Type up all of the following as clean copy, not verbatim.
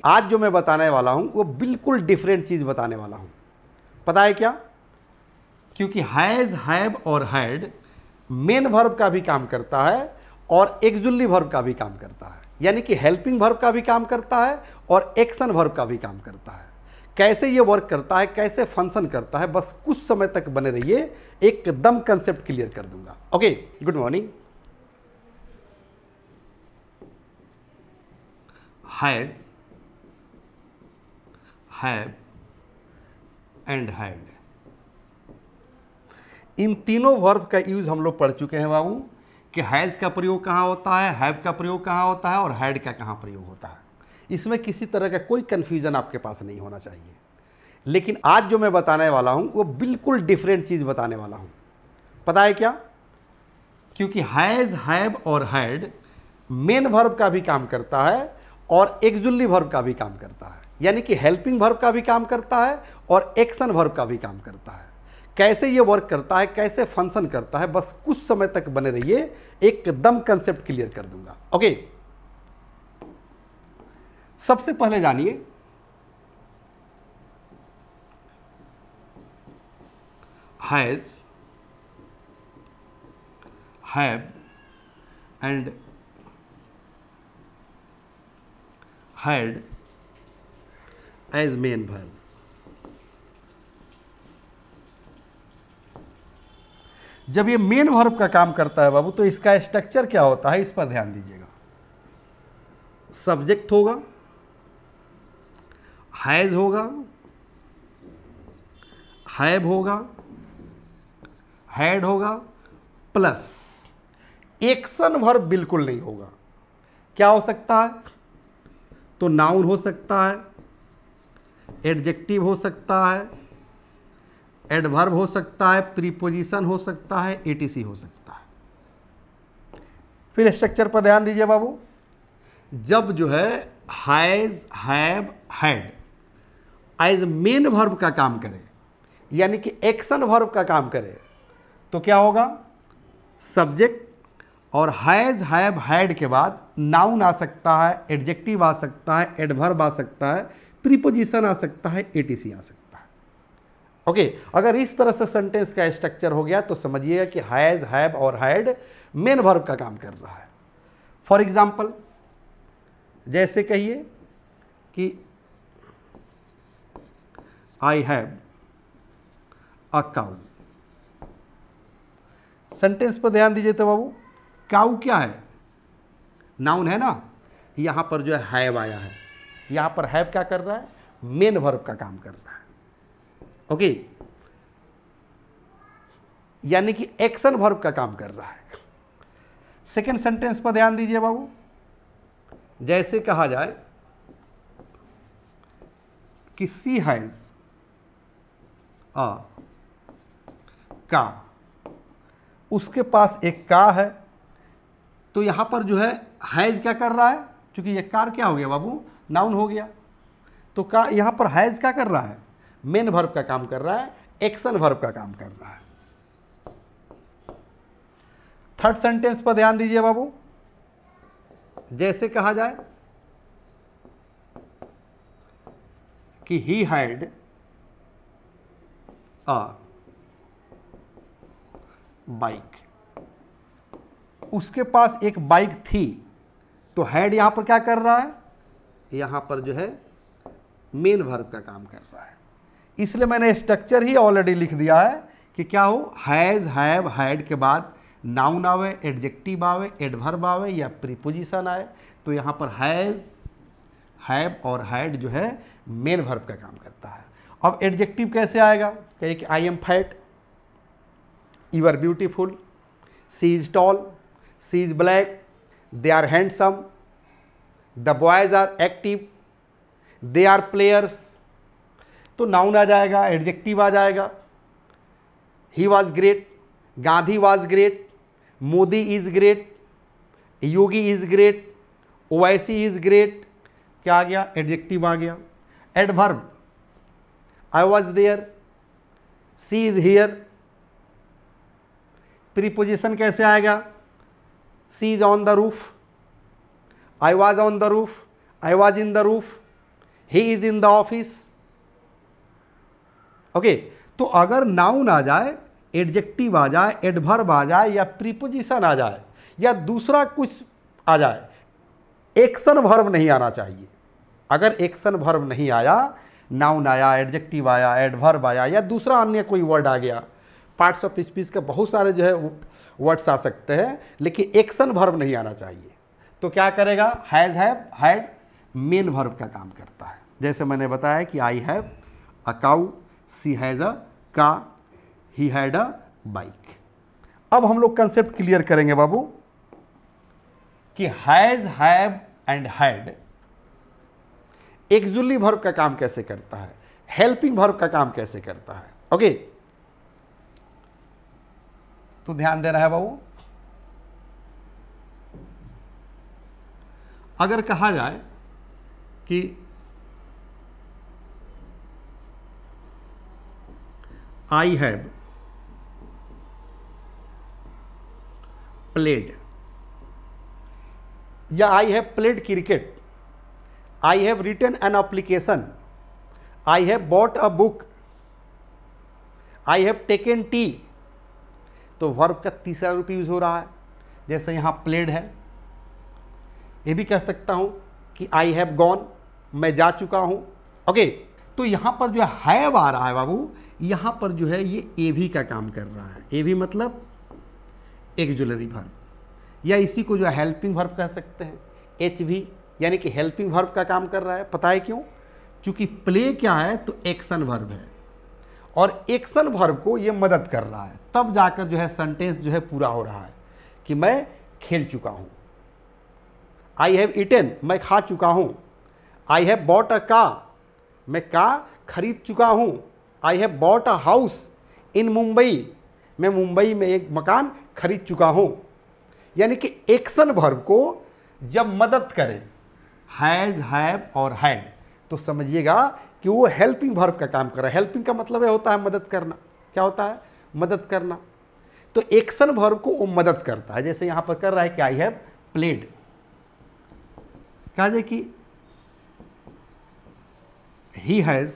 आज जो मैं बताने वाला हूं वो बिल्कुल डिफरेंट चीज बताने वाला हूं। पता है क्या? क्योंकि हैज, हैव और हैड मेन वर्ब का भी काम करता है और एक्जुअली वर्ब का भी काम करता है, यानी कि हेल्पिंग वर्ब का भी काम करता है और एक्शन वर्ब का भी काम करता है। कैसे ये वर्क करता है, कैसे फंक्शन करता है, बस कुछ समय तक बने रहिए, एकदम कंसेप्ट क्लियर कर दूंगा। Okay, good morning. Has, have and had, इन तीनों वर्ब का यूज हम लोग पढ़ चुके हैं बाबू, कि हैज का प्रयोग कहाँ होता है, हैव का प्रयोग कहाँ होता है और हैड का कहाँ प्रयोग होता है। इसमें किसी तरह का कोई कंफ्यूजन आपके पास नहीं होना चाहिए। लेकिन आज जो मैं बताने वाला हूं वो बिल्कुल डिफरेंट चीज बताने वाला हूं। पता है क्या? क्योंकि हैज, हैव और हैड मेन वर्ब का भी काम करता है और एक्जुअली वर्ब का भी काम करता है, यानी कि हेल्पिंग वर्ब का भी काम करता है और एक्शन वर्ब का भी काम करता है। कैसे ये वर्क करता है, कैसे फंक्शन करता है, बस कुछ समय तक बने रहिए, एकदम कंसेप्ट क्लियर कर दूंगा। ओके, सबसे पहले जानिए has, have and had as main verb. जब ये मेन वर्ब का काम करता है बाबू, तो इसका स्ट्रक्चर क्या होता है, इस पर ध्यान दीजिएगा। सब्जेक्ट होगा, हैज होगा, हैव होगा, हैड होगा, प्लस एक्शन वर्ब बिल्कुल नहीं होगा। क्या हो सकता है? तो नाउन हो सकता है, एडजेक्टिव हो सकता है, एडवर्ब हो सकता है, प्रीपोजिशन हो सकता है, एटीसी हो सकता है। फिर स्ट्रक्चर पर ध्यान दीजिए बाबू। जब जो है has, have, had as main verb का काम करे, यानी कि एक्शन वर्ब का काम करे, तो क्या होगा? सब्जेक्ट और हैज, हैव, हैड के बाद नाउन आ सकता है, एडजेक्टिव आ सकता है, एडवर्ब आ सकता है, प्रीपोजिशन आ सकता है, एटीसी आ सकता है। ओके, अगर इस तरह से सेंटेंस का स्ट्रक्चर हो गया तो समझिएगा कि हैज, हैव और हैड मेन वर्ब का काम कर रहा है। फॉर एग्जाम्पल, जैसे कहिए कि I have a cow. Sentence पर ध्यान दीजिए तो बाबू, काऊ क्या है? नाउन है ना। यहां पर जो है हैव आया है, यहां पर हैव क्या कर रहा है? मेन वर्ब का काम कर रहा है। ओके, यानी कि एक्शन वर्ब का काम कर रहा है। सेकेंड सेंटेंस पर ध्यान दीजिए बाबू। जैसे कहा जाए कि सी हैज अ का, उसके पास एक का है, तो यहां पर जो है हैज क्या कर रहा है? क्योंकि ये कार क्या हो गया बाबू? नाउन हो गया। तो का यहां पर हैज क्या कर रहा है? मेन वर्ब का काम कर रहा है, एक्शन वर्ब का काम कर रहा है। थर्ड सेंटेंस पर ध्यान दीजिए बाबू। जैसे कहा जाए कि ही हैड अ बाइक, उसके पास एक बाइक थी, तो हैड यहां पर क्या कर रहा है? यहां पर जो है मेन वर्ब का काम कर रहा है। इसलिए मैंने स्ट्रक्चर ही ऑलरेडी लिख दिया है कि क्या हो, हैज, हैव, हैड के बाद नाउन आवे, एडजेक्टिव आवे, एडवर्ब आवे या प्रीपोजिशन आए, तो यहाँ पर हैज, हैव और हैड जो है मेन वर्ब का काम करता है। अब एडजेक्टिव कैसे आएगा? कहिए कि I am fat, you are beautiful, she is tall, she is black, they are handsome, the boys are active, they are players. तो नाउन आ जाएगा, एडजेक्टिव आ जाएगा। He was great, Gandhi was great, Modi is great, Yogi is great, Owaisi is great. क्या आ गया? Adjective आ गया। Adverb, I was there, she is here. Preposition कैसे आएगा? She is on the roof, I was on the roof, I was in the roof, he is in the office. Okay, तो अगर noun आ जाए, adjective आ जाए, adverb आ जाए, या preposition आ जाए, या दूसरा कुछ आ जाए, एक्शन वर्ब नहीं आना चाहिए। अगर एक्शन वर्ब नहीं आया, नाउन आया, एडजेक्टिव आया, एडवर्ब आया, या दूसरा अन्य कोई वर्ड आ गया, पार्ट्स ऑफ स्पीच के बहुत सारे जो है वर्ड्स आ सकते हैं, लेकिन एक्शन वर्ब नहीं आना चाहिए, तो क्या करेगा? Has, have, had main verb का काम करता है। जैसे मैंने बताया कि I have a cow, she has a car, he had a bike. अब हम लोग कंसेप्ट क्लियर करेंगे बाबू कि has, have and had actually verb का काम कैसे करता है, हेल्पिंग वर्ब का काम कैसे करता है। ओके, तो ध्यान देना है बाबू। अगर कहा जाए कि आई हैव प्लेड, या I have played cricket, I have written an application, I have bought a book, I have taken tea, तो वर्ब का तीसरा रूप यूज हो रहा है। जैसे यहां प्लेड है, ये भी कह सकता हूं कि आई हैव गॉन, मैं जा चुका हूं। ओके, तो यहां पर जो हैव आ रहा है बाबू, यहां पर जो है ये ए भी का काम कर रहा है। ए भी मतलब एक्जुलरी वर्ब, या इसी को जो है हेल्पिंग वर्ब कह सकते हैं। एच भी यानी कि हेल्पिंग वर्ब का काम कर रहा है। पता है क्यों? क्योंकि प्ले क्या है, तो एक्शन वर्ब है, और एक्शन वर्ब को ये मदद कर रहा है, तब जाकर जो है सेंटेंस जो है पूरा हो रहा है कि मैं खेल चुका हूं। आई हैव ईटन, मैं खा चुका हूं। आई हैव बॉट अ कार, मैं कार खरीद चुका हूं। आई have bought a house in Mumbai, मैं मुंबई में एक मकान खरीद चुका हूं। यानी कि एक्शन वर्ब को जब मदद करे हैज, हैव और हैड, तो समझिएगा कि वो हेल्पिंग वर्ब का काम कर रहा है। हेल्पिंग का मतलब ये होता है मदद करना। क्या होता है? मदद करना। तो एक्शन वर्ब को वो मदद करता है। जैसे यहां पर कर रहा है कि आई हैव प्लेड, कहा जाए कि ही हैज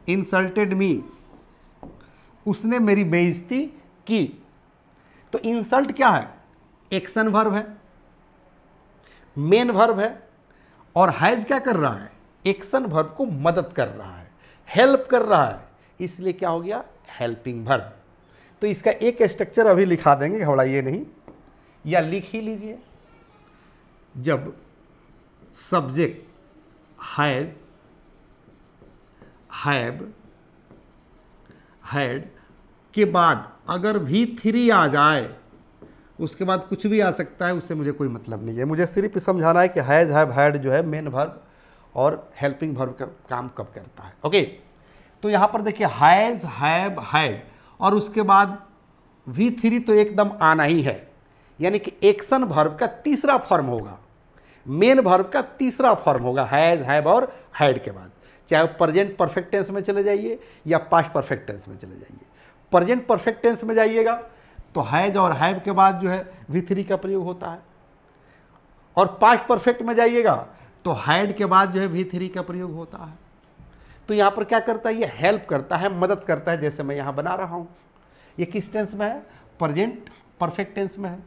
इंसल्टेड मी, उसने मेरी बेइज्जती की। तो इंसल्ट क्या है? एक्शन वर्ब है, मेन वर्ब है, और हैज क्या कर रहा है? एक्शन वर्ब को मदद कर रहा है, हेल्प कर रहा है, इसलिए क्या हो गया? Helping verb. तो इसका एक स्ट्रक्चर अभी लिखा देंगे, घबराइए नहीं, या लिख ही लीजिए। जब सब्जेक्ट हैज, हैव, हैड के बाद अगर भी थ्री आ जाए, उसके बाद कुछ भी आ सकता है, उससे मुझे कोई मतलब नहीं है। मुझे सिर्फ समझाना है कि हैज, हैव, हैड जो है मेन वर्ब और हेल्पिंग वर्ब का काम कब करता है। ओके, तो यहाँ पर देखिए हैज, हैव, हैड, और उसके बाद भी थ्री तो एकदम आना ही है, यानी कि एक्शन वर्ब का तीसरा फॉर्म होगा, मेन वर्ब का तीसरा फॉर्म होगा हैज, हैव और हैड के बाद। चाहे प्रेजेंट परफेक्ट टेंस में चले जाइए या पास्ट परफेक्ट टेंस में चले जाइए। प्रेजेंट परफेक्ट टेंस में जाइएगा तो हैज और हैव के बाद जो है वी थ्री का प्रयोग होता है, और पास्ट परफेक्ट में जाइएगा तो हैड के बाद जो है वी थ्री का प्रयोग होता है। तो यहाँ पर क्या करता है? ये हेल्प करता है, मदद करता है। जैसे मैं यहाँ बना रहा हूँ, ये किस टेंस में है? प्रेजेंट परफेक्ट टेंस में है।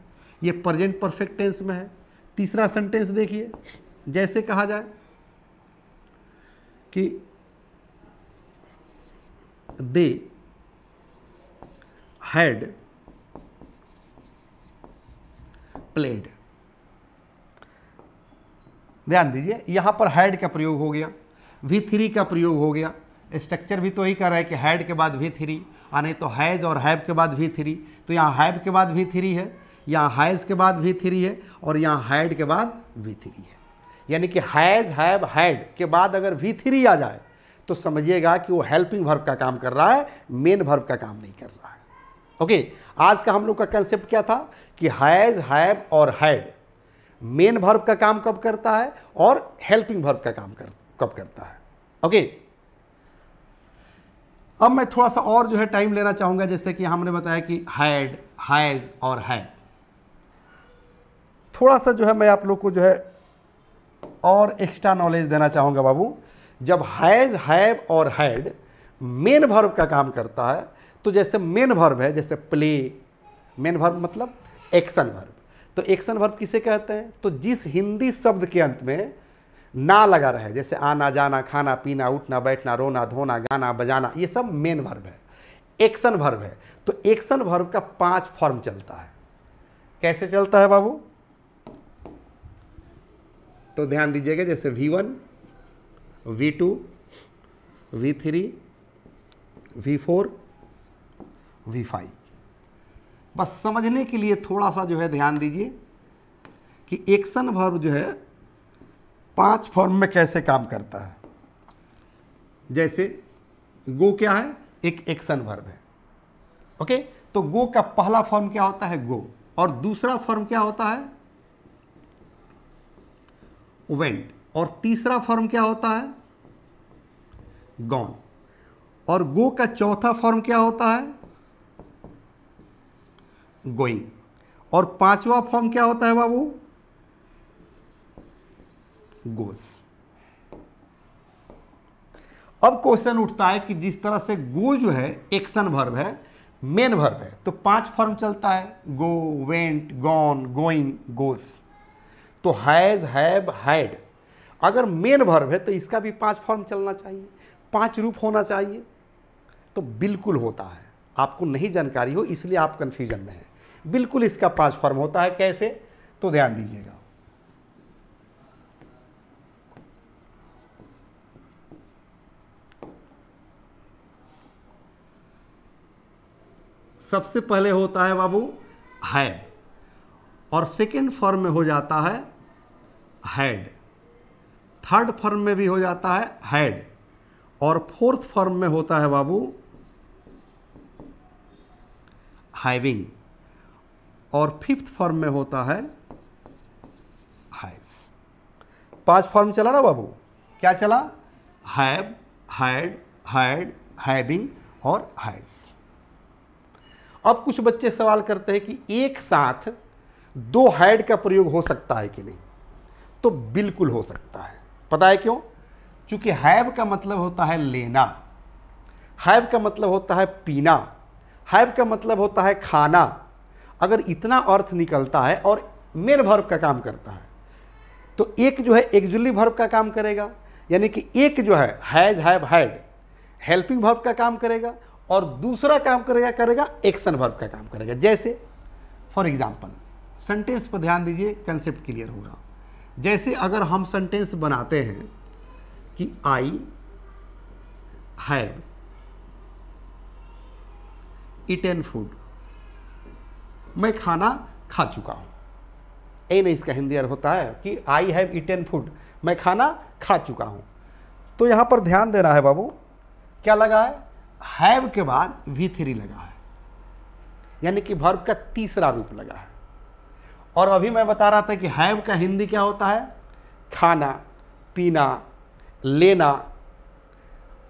ये प्रेजेंट परफेक्ट टेंस में है। तीसरा सेंटेंस देखिए, जैसे कहा जाए कि दे हैड प्लेड, ध्यान दीजिए यहां पर हैड का प्रयोग हो गया, वी थ्री का प्रयोग हो गया। स्ट्रक्चर भी तो यही कर रहा है कि हैड के बाद वी थ्री, नहीं तो हैज और हैव के बाद वी थ्री। तो यहाँ हैव के बाद वी थ्री है, यहाँ हैज के बाद वी थ्री है, और यहाँ हैड के बाद वी थ्री है। यानी कि हैज, हैव, हैड के बाद अगर वी थ्री आ जाए तो समझिएगा कि वो हेल्पिंग वर्ब का काम कर रहा है, मेन वर्ब का काम नहीं कर रहा है। ओके, आज का हम लोग का कंसेप्ट क्या था कि हैज, हैव और हैड मेन वर्ब का काम कब करता है और हेल्पिंग वर्ब का काम कब करता है। ओके, अब मैं थोड़ा सा और जो है टाइम लेना चाहूंगा। जैसे कि हमने बताया कि हैड, हैज और हैव, थोड़ा सा जो है मैं आप लोग को जो है और एक्स्ट्रा नॉलेज देना चाहूँगा बाबू। जब हैज़, हैव और हैड मेन वर्ब का काम करता है, तो जैसे मेन वर्ब है, जैसे प्ले, मेन वर्ब मतलब एक्शन वर्ब। तो एक्शन वर्ब किसे कहते हैं? तो जिस हिंदी शब्द के अंत में ना लगा रहे, जैसे आना जाना, खाना पीना, उठना बैठना, रोना धोना, गाना बजाना, ये सब मेन वर्ब है, एक्शन वर्ब है। तो एक्शन वर्ब का 5 फॉर्म चलता है। कैसे चलता है बाबू? तो ध्यान दीजिएगा, जैसे V1, V2, V3, V4, V5। बस समझने के लिए थोड़ा सा जो है ध्यान दीजिए कि एक्शन वर्ब जो है 5 फॉर्म में कैसे काम करता है। जैसे गो क्या है? एक एक्शन वर्ब है। ओके, तो गो का पहला फॉर्म क्या होता है? गो। और दूसरा फॉर्म क्या होता है? वेंट। और तीसरा फॉर्म क्या होता है? गॉन। और गो का चौथा फॉर्म क्या होता है? गोइंग। और 5वां फॉर्म क्या होता है बाबू? गोस। अब क्वेश्चन उठता है कि जिस तरह से गो जो है एक्शन वर्ब है, मेन वर्ब है, तो 5 फॉर्म चलता है, गो, वेंट, गॉन, गोइंग, गोस। तो हैज, हैव, हैड अगर मेन वर्ब है तो इसका भी 5 फॉर्म चलना चाहिए, 5 रूप होना चाहिए। तो बिल्कुल होता है, आपको नहीं जानकारी हो इसलिए आप कंफ्यूजन में हैं। बिल्कुल इसका 5 फॉर्म होता है। कैसे? तो ध्यान दीजिएगा। सबसे पहले होता है बाबू हैव, और सेकेंड फॉर्म में हो जाता है हैड, थर्ड फॉर्म में भी हो जाता है हैड, और फोर्थ फॉर्म में होता है बाबू हैविंग, और फिफ्थ फॉर्म में होता है हैज। 5 फॉर्म चला ना बाबू? क्या चला? हैव, हैड, हैड, हैविंग और हैज। अब कुछ बच्चे सवाल करते हैं कि एक साथ 2 हैड का प्रयोग हो सकता है कि नहीं? तो बिल्कुल हो सकता है। पता है क्यों? चूंकि हैव का मतलब होता है लेना, हैव का मतलब होता है पीना, हैव का मतलब होता है खाना। अगर इतना अर्थ निकलता है और मेन वर्ब का काम करता है, तो एक जो है एक्जुअली वर्ब का काम करेगा, यानी कि एक जो है has, have, had helping verb का काम करेगा, और दूसरा काम करेगा एक्शन वर्ब का काम करेगा। जैसे फॉर एग्जाम्पल सेंटेंस पर ध्यान दीजिए, कंसेप्ट क्लियर होगा। जैसे अगर हम सेंटेंस बनाते हैं कि आई हैव ईटेन फूड, मैं खाना खा चुका हूं। ए नहीं, इसका हिंदी अर्थ होता है कि आई हैव ईटेन फूड, मैं खाना खा चुका हूं। तो यहां पर ध्यान देना है बाबू, क्या लगा है? हैव के बाद V3 लगा है, यानी कि वर्ब का तीसरा रूप लगा है। और अभी मैं बता रहा था कि हैव का हिंदी क्या होता है? खाना, पीना, लेना।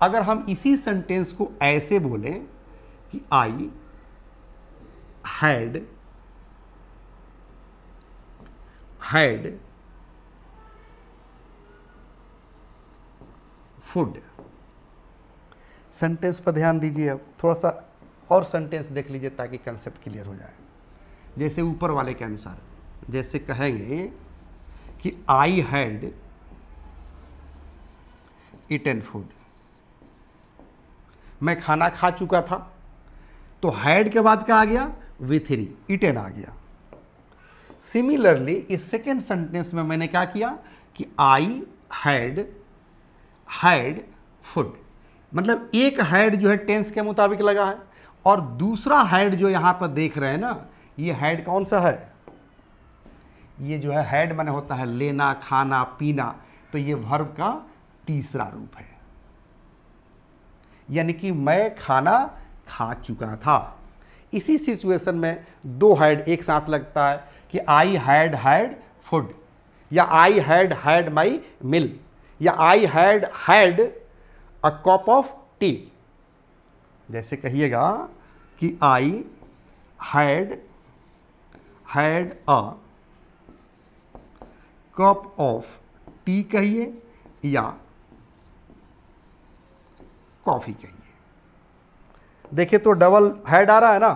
अगर हम इसी सेंटेंस को ऐसे बोलें कि आई हैड फूड, सेंटेंस पर ध्यान दीजिए। अब थोड़ा सा और सेंटेंस देख लीजिए ताकि कंसेप्ट क्लियर हो जाए। जैसे ऊपर वाले के अनुसार, जैसे कहेंगे कि आई हैड ईटेन फूड, मैं खाना खा चुका था, तो हैड के बाद क्या आ गया? V3, ईटेन आ गया। सिमिलरली इस सेकेंड सेंटेंस में मैंने क्या किया कि आई हैड फूड, मतलब एक हैड जो है टेंस के मुताबिक लगा है, और दूसरा हैड जो यहां पर देख रहे हैं ना, ये हैड कौन सा है? ये जो है हैड माने होता है लेना, खाना, पीना। तो ये वर्ब का तीसरा रूप है, यानी कि मैं खाना खा चुका था। इसी सिचुएशन में 2 हैड एक साथ लगता है कि आई हैड फूड, या आई हैड माई मिल, या I had a cup of T. जैसे कहिएगा कि I had a cup of T कहिए या कॉफी कहिए। देखिए तो डबल हेड आ रहा है ना,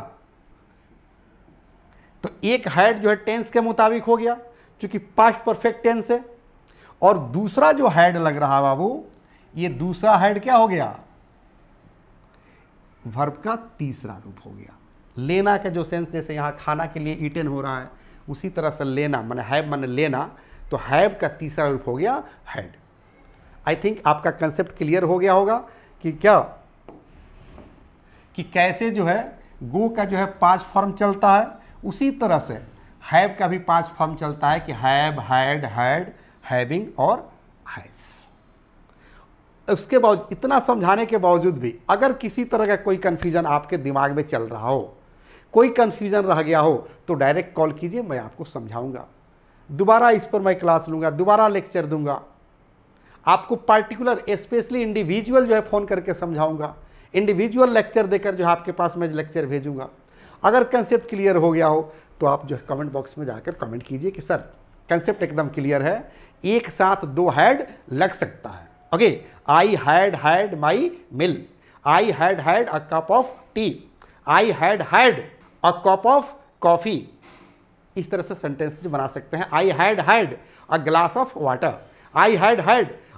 तो एक हेड जो है टेंस के मुताबिक हो गया क्योंकि पास्ट परफेक्ट टेंस है, और दूसरा जो हेड लग रहा है बाबू, ये दूसरा हेड क्या हो गया, वर्ब का तीसरा रूप हो गया। लेना का जो सेंस, जैसे यहां खाना के लिए ईटन हो रहा है, उसी तरह से लेना माने हैव माने लेना, तो हैव का तीसरा रूप हो गया हेड। आई थिंक आपका कंसेप्ट क्लियर हो गया होगा कि क्या, कि कैसे जो है गो का जो है 5 फॉर्म चलता है, उसी तरह से हैव का भी 5 फॉर्म चलता है कि हैव, हैड, हैड, हैविंग और हैज। उसके बाद इतना समझाने के बावजूद भी अगर किसी तरह का कोई कन्फ्यूजन आपके दिमाग में चल रहा हो, कोई कन्फ्यूजन रह गया हो, तो डायरेक्ट कॉल कीजिए, मैं आपको समझाऊंगा, दोबारा इस पर मैं क्लास लूंगा, दोबारा लेक्चर दूंगा, आपको पार्टिकुलर स्पेशली इंडिविजुअल जो है फ़ोन करके समझाऊंगा, इंडिविजुअल लेक्चर देकर जो है आपके पास मैं लेक्चर भेजूंगा। अगर कंसेप्ट क्लियर हो गया हो तो आप जो है कमेंट बॉक्स में जाकर कमेंट कीजिए कि सर कंसेप्ट एकदम क्लियर है, एक साथ 2 हैड लग सकता है। Okay, I had my mill, I had a cup of T, I had a cup of coffee. इस तरह से सेंटेंस बना सकते हैं। I had a glass of water, I had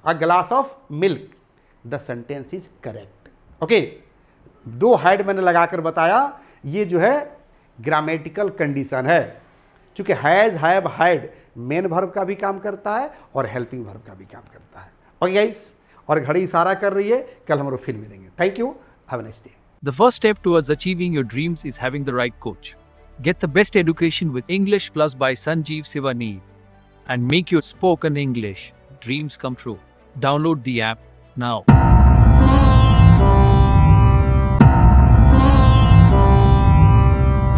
a glass of milk, the sentence is correct. Okay, 2 had मैंने लगाकर बताया, ये जो है ग्रामेटिकल कंडीशन है, क्योंकि has, have, had main verb का भी काम करता है और हेल्पिंग वर्ब का भी काम करता है। ओके गाइस, और घड़ी इशारा कर रही है, कल हम लोग फिर मिलेंगे। Thank you, have a nice day. The first step towards achieving your dreams is having the right coach. Get the best education with English Plus by Sanjeev Sivaneer and make your spoken English dreams come true. Download the app now.